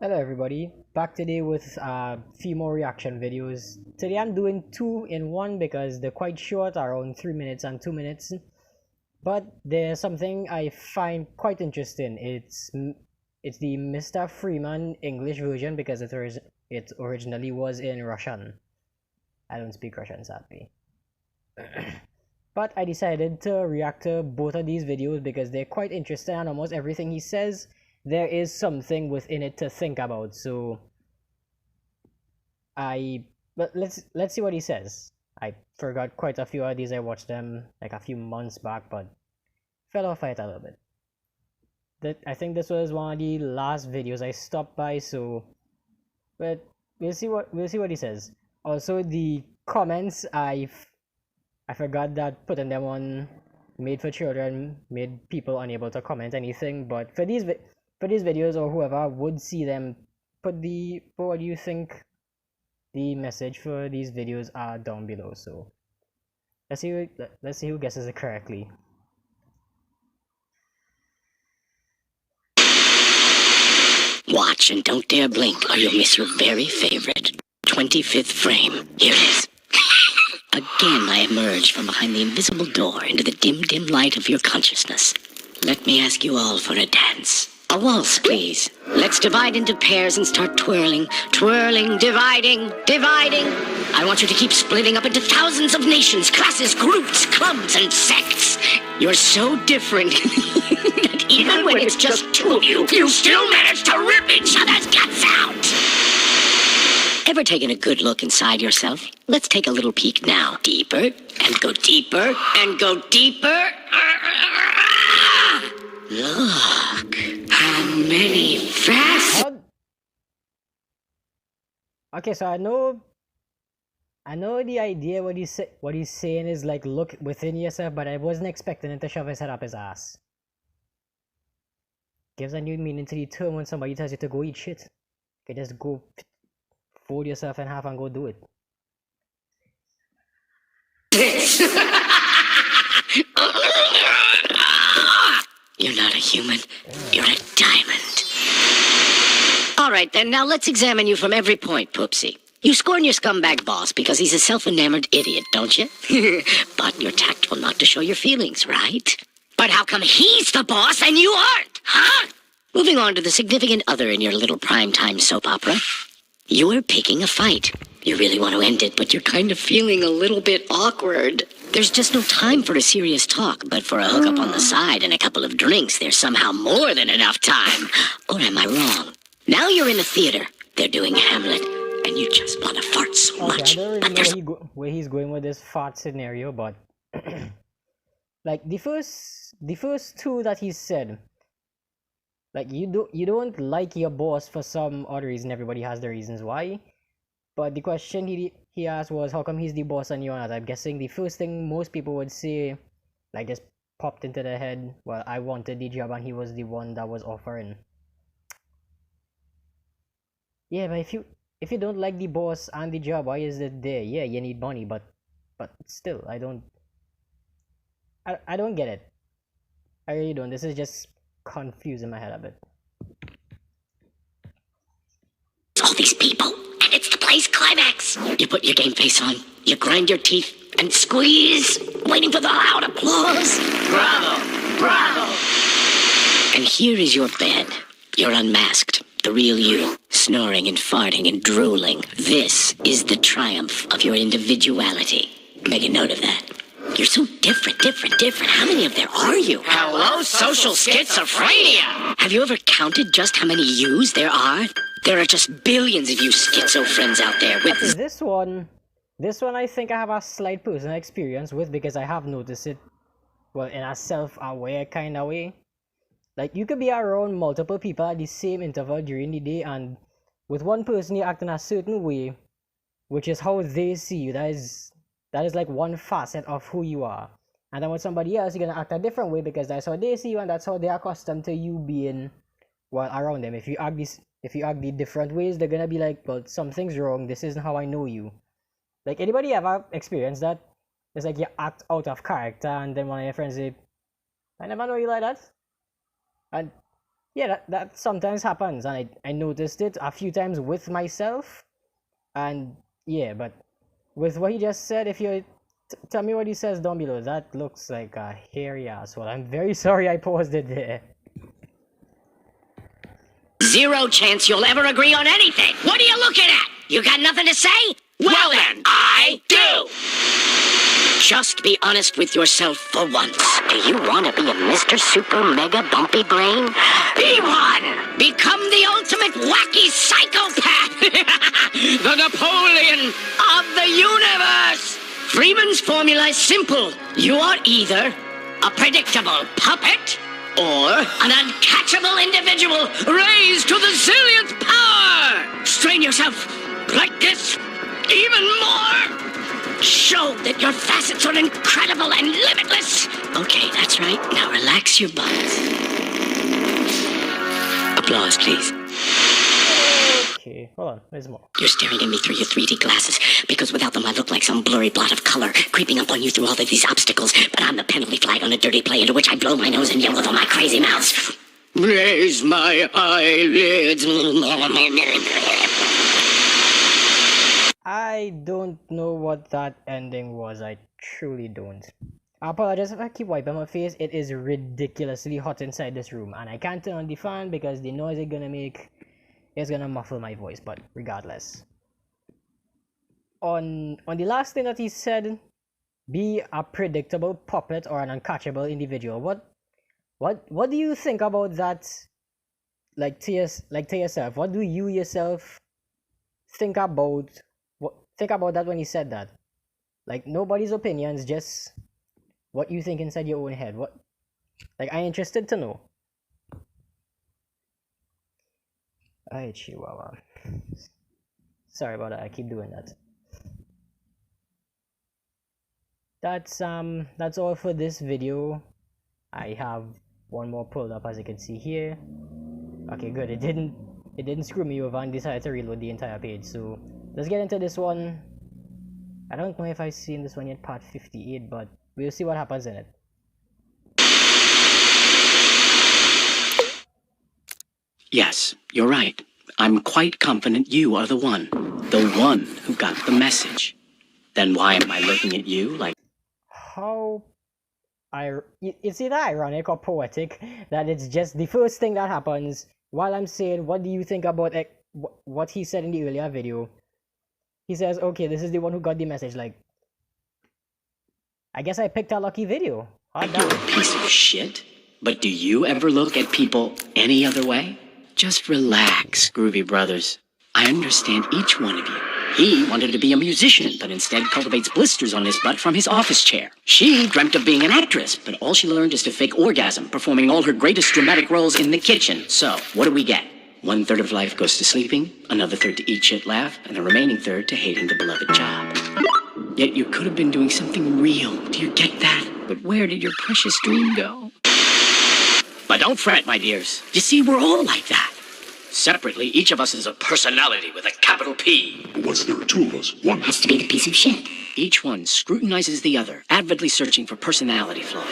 Hello everybody, back today with a few more reaction videos. Today I'm doing two in one because they're quite short, around 3 minutes and 2 minutes. But there's something I find quite interesting. It's the Mr. Freeman English version because it originally was in Russian. I don't speak Russian sadly. But I decided to react to both of these videos because they're quite interesting and almost everything he says there is something within it to think about. So but let's see what he says. I forgot quite a few of these. I watched them like a few months back, but fell off it a little bit. I think this was one of the last videos I stopped by, so but we'll see what he says. Also the comments I forgot that putting them on made for children made people unable to comment anything, but for these videos or whoever would see them, put what do you think the message for these videos are down below. So let's see who guesses it correctly. Watch and don't dare blink or you'll miss your very favorite 25th frame. Here it is. Again, I emerge from behind the invisible door into the dim, dim light of your consciousness. Let me ask you all for a dance. A waltz, please. Let's divide into pairs and start twirling, twirling, dividing, dividing. I want you to keep splitting up into thousands of nations, classes, groups, clubs, and sects. You're so different that even when it's just two of you, you still manage to rip each other's guts out. Ever taken a good look inside yourself? Let's take a little peek now. Deeper, and go deeper, and go deeper. Look, how many facets. Okay, so I know the idea what he's saying is like look within yourself, but I wasn't expecting him to shove his head up his ass. Gives a new meaning to the term when somebody tells you to go eat shit. You can just go fold yourself in half and go do it. You're not a human. You're a diamond. All right, then, now let's examine you from every point, Poopsie. You scorn your scumbag boss because he's a self-enamored idiot, don't you? But you're tactful not to show your feelings, right? But how come he's the boss and you aren't, huh? Moving on to the significant other in your little primetime soap opera. You're picking a fight. You really want to end it, but you're kind of feeling a little bit awkward. There's just no time for a serious talk, but for a hookup on the side and a couple of drinks, there's somehow more than enough time. Or am I wrong? Now you're in a theater. They're doing Hamlet, and you just want to fart so much. I don't really know where he's going with this fart scenario, but like the first two that he said, like you don't like your boss for some other reason. Everybody has their reasons why. But the question he asked was, how come he's the boss and you're not? I'm guessing the first thing most people would say, like, just popped into their head, well, I wanted the job and he was the one that was offering. Yeah, but if you don't like the boss and the job, why is it there? Yeah, you need money, but still, I don't get it. I really don't. This is just confusing my head a bit. All these people, and it's the play's climax. You put your game face on, you grind your teeth, and squeeze, waiting for the loud applause. Bravo! Bravo! And here is your bed. You're unmasked, the real you, snoring and farting and drooling. This is the triumph of your individuality. Make a note of that. You're so different. How many of there are you? Hello, social schizophrenia! Have you ever counted just how many yous there are? There are just billions of you schizo friends out there with... Okay, this one I think I have a slight personal experience with because I have noticed it, well, in a self-aware kind of way. Like, you could be around multiple people at the same interval during the day, and with one person you act in a certain way, which is how they see you. That is like one facet of who you are. And then with somebody else, you're gonna act a different way because that's how they see you and that's how they're accustomed to you being, well, around them. If you act the different ways, they're gonna be like, well, something's wrong. This isn't how I know you. Like, anybody ever experienced that? It's like you act out of character, and then one of your friends say, "I never know you like that." And yeah, that sometimes happens, and I noticed it a few times with myself, and yeah, but with what he just said, if you tell me what he says down below, that looks like a hairy asshole. I'm very sorry I paused it there. Zero chance you'll ever agree on anything. What are you looking at? You got nothing to say? Well then, I do. Just be honest with yourself for once. Do you want to be a Mr. Super Mega Bumpy Brain? Be one! Become the ultimate wacky psychopath! The Napoleon of the universe! Freeman's formula is simple. You are either a predictable puppet or an uncatchable individual raised to the zillionth power! Strain yourself like this, even more! Show that your facets are incredible and limitless! Okay, that's right. Now relax your butts. Applause, please. Okay, hold on, there's more. You're staring at me through your 3D glasses, because without them I look like some blurry blot of color, creeping up on you through all of these obstacles, but I'm the penalty flag on a dirty play into which I blow my nose and yell with all my crazy mouths. Raise my eyelids. I don't know what that ending was, I truly don't. I apologize if I keep wiping my face. It is ridiculously hot inside this room, and I can't turn on the fan because the noise it's gonna make is gonna muffle my voice, but regardless. On the last thing that he said, be a predictable puppet or an uncatchable individual. What do you think about that? Like to yourself, what do you yourself think about? Think about that when he said that. Like nobody's opinions, just what you think inside your own head. What? Like I'm interested to know. Ay, Chihuahua. Sorry about that. I keep doing that. That's all for this video. I have one more pulled up, as you can see here. Okay, good. It didn't screw me over and decided to reload the entire page. So let's get into this one. I don't know if I've seen this one yet, part 58, but we'll see what happens in it. Yes, you're right. I'm quite confident you are the one who got the message. Then why am I looking at you like... How... It's either ironic or poetic that it's just the first thing that happens while I'm saying, what do you think about what he said in the earlier video? He says, okay, this is the one who got the message. Like, I guess I picked a lucky video. You're a piece of shit. But do you ever look at people any other way? Just relax, Groovy Brothers. I understand each one of you. He wanted to be a musician, but instead cultivates blisters on his butt from his office chair. She dreamt of being an actress, but all she learned is to fake orgasm, performing all her greatest dramatic roles in the kitchen. So, what do we get? 1/3 of life goes to sleeping, another third to eat shit laugh, and the remaining third to hating the beloved job. Yet you could have been doing something real. Do you get that? But where did your precious dream go? But don't fret, my dears. You see, we're all like that. Separately, each of us is a personality with a capital P. Once there are two of us, one Has to be the piece of shit. Each one scrutinizes the other, avidly searching for personality flaws.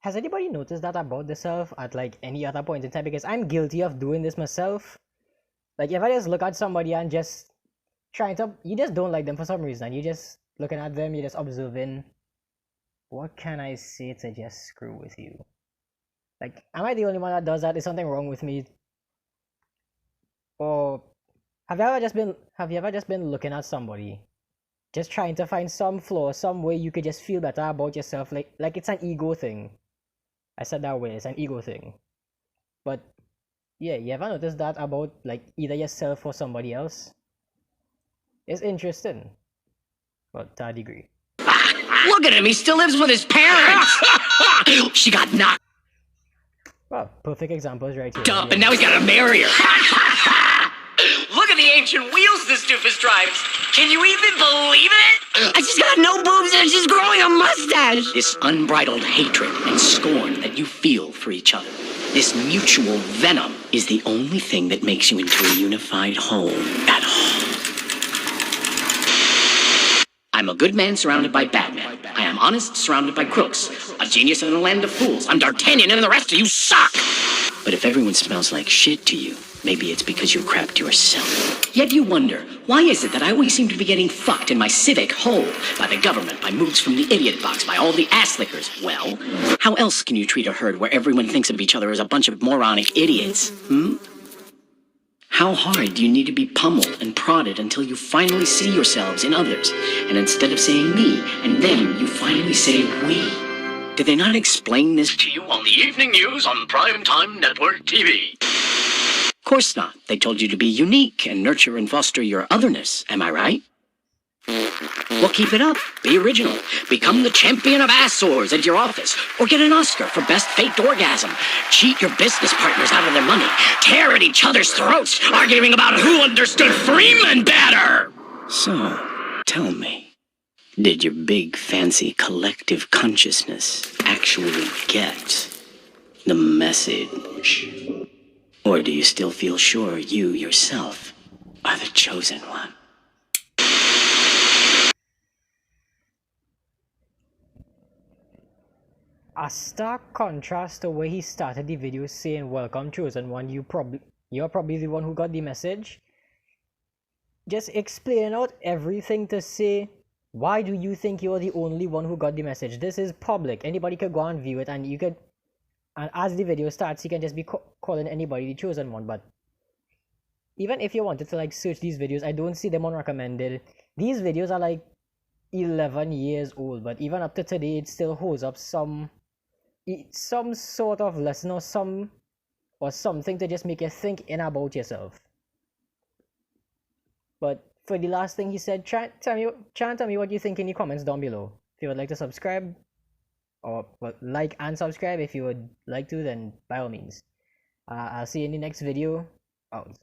Has anybody noticed that about themselves at like any other point in time? Because I'm guilty of doing this myself. Like if I just look at somebody and just you just don't like them for some reason, you just looking at them, you're just observing. What can I say to just screw with you? Like, am I the only one that does that? Is something wrong with me? Or have you ever just been looking at somebody, just trying to find some flaw, some way you could just feel better about yourself, like it's an ego thing. I said that way, it's an ego thing. But yeah, you ever noticed that about like either yourself or somebody else? It's interesting, but to a degree. Look at him, he still lives with his parents! She got knocked Well, perfect examples right here. up, and now he's gotta marry her. Look at the ancient wheels this doofus drives. Can you even believe it? I just got no boobs and she's growing a mustache. This unbridled hatred and scorn that you feel for each other, this mutual venom, is the only thing that makes you into a unified whole at home. I'm a good man surrounded by bad men. I am honest surrounded by crooks. a genius in a land of fools. I'm D'Artagnan and the rest of you suck! But if everyone smells like shit to you, maybe it's because you crapped yourself. Yet you wonder, why is it that I always seem to be getting fucked in my civic hole? By the government, by moves from the idiot box, by all the ass lickers. Well, how else can you treat a herd where everyone thinks of each other as a bunch of moronic idiots? How hard do you need to be pummeled and prodded until you finally see yourselves in others? And instead of saying me and them, you finally say we. Did they not explain this to you on the evening news on Primetime Network TV? Of course not. They told you to be unique and nurture and foster your otherness. Am I right? Well, keep it up. Be original. Become the champion of ass sores at your office. Or get an Oscar for best faked orgasm. Cheat your business partners out of their money. Tear at each other's throats, arguing about who understood Freeman better. So, tell me. Did your big, fancy collective consciousness actually get the message? Or do you still feel sure you yourself are the chosen one? A stark contrast to where he started the video saying, "Welcome, chosen one, you're probably the one who got the message." Just explain out everything to say, why do you think you're the only one who got the message? This is public. Anybody could go and view it, and you could, and as the video starts, you can just be calling anybody the chosen one. But even if you wanted to like search these videos, I don't see them on recommended. These videos are like 11 years old, but even up to today, it still holds up some sort of lesson or something to just make you think in about yourself. But for the last thing he said, try and tell me what you think in the comments down below. If you would like to subscribe, or well, like and subscribe if you would like to, then by all means. I'll see you in the next video. Out.